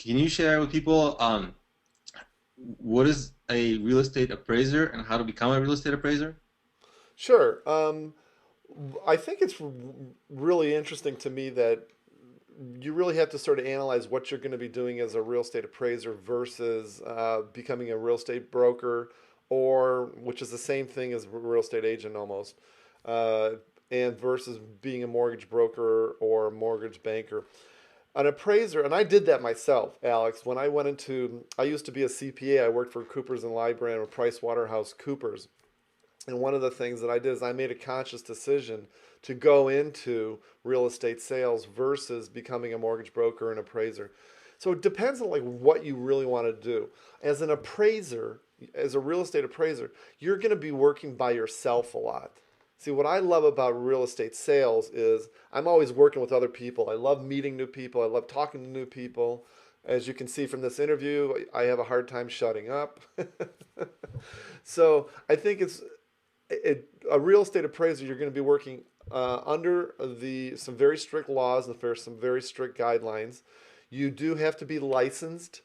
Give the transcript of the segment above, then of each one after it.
can you share with people what is a real estate appraiser and how to become a real estate appraiser? Sure. I think it's really interesting to me that you really have to sort of analyze what you're going to be doing as a real estate appraiser versus becoming a real estate broker, or which is the same thing as a real estate agent almost, uh, and versus being a mortgage broker or a mortgage banker. An appraiser, and I did that myself, Alex. When I went into, I used to be a CPA. I worked for Coopers and Lybrand or Price Waterhouse Coopers. And one of the things that I did is I made a conscious decision to go into real estate sales versus becoming a mortgage broker and appraiser. So it depends on like what you really want to do. As an appraiser, as a real estate appraiser, you're going to be working by yourself a lot. See, what I love about real estate sales is I'm always working with other people. I love meeting new people. I love talking to new people. As you can see from this interview, I have a hard time shutting up. So I think a real estate appraiser, you're going to be working under the some very strict laws and there's some very strict guidelines. You do have to be licensed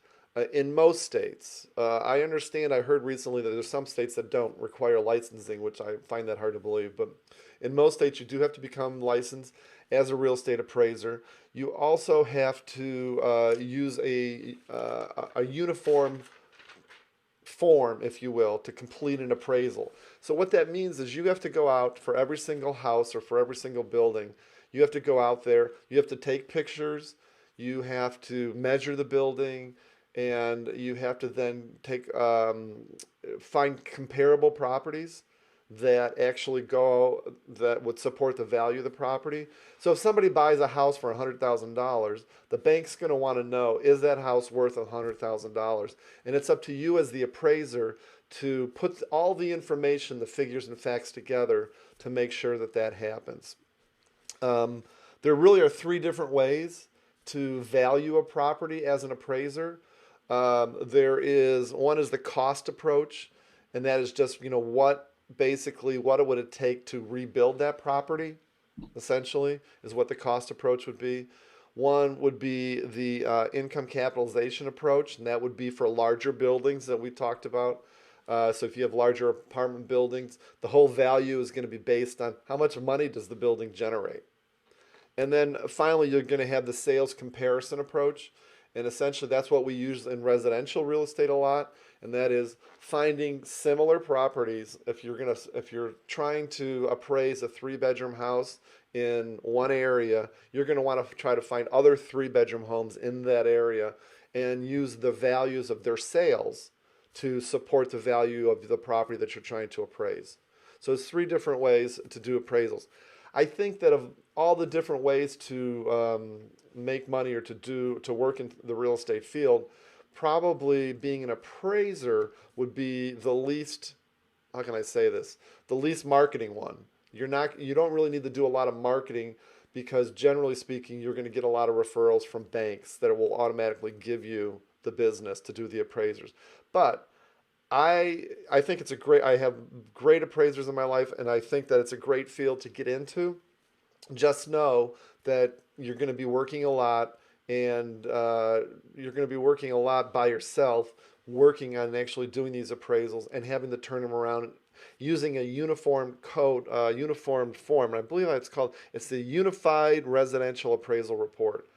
in most states. I understand. I heard recently that there's some states that don't require licensing, which I find that hard to believe. But in most states, you do have to become licensed as a real estate appraiser. You also have to use a uniform form, if you will, to complete an appraisal. So what that means is you have to go out for every single house or for every single building. You have to go out there. You have to take pictures. You have to measure the building, and you have to then take find comparable properties that actually go that would support the value of the property. So if somebody buys a house for $100,000, the bank's going to want to know, is that house worth $100,000? And it's up to you as the appraiser to put all the information, the figures and facts together to make sure that that happens. Um, there really are three different ways to value a property as an appraiser. There is one is the cost approach, and that is just what basically what it would take to rebuild that property. Essentially, is what the cost approach would be. One would be the income capitalization approach, and that would be for larger buildings that we talked about. So if you have larger apartment buildings, the whole value is going to be based on how much money does the building generate. And then finally, you're going to have the sales comparison approach. And essentially, that's what we use in residential real estate a lot. And that is finding similar properties. If you're trying to appraise a three-bedroom house in one area, you're going to want to try to find other three-bedroom homes in that area and use the values of their sales to support the value of the property that you're trying to appraise. So it's three different ways to do appraisals. I think that of all the different ways to make money or to work in the real estate field, probably being an appraiser would be the least, how can I say this, the least marketing one. You don't really need to do a lot of marketing because generally speaking, you're going to get a lot of referrals from banks that will automatically give you the business to do the appraisers. But I think it's a great. I have great appraisers in my life, and I think that it's a great field to get into. Just know that you're going to be working a lot, and you're going to be working a lot by yourself, working on actually doing these appraisals and having to turn them around using a uniform code, uniform form. And I believe it's the Unified Residential Appraisal Report.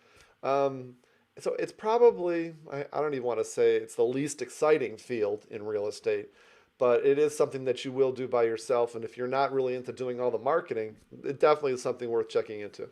Um, so it's probably, I don't even want to say it's the least exciting field in real estate, but it is something that you will do by yourself. And if you're not really into doing all the marketing, it definitely is something worth checking into.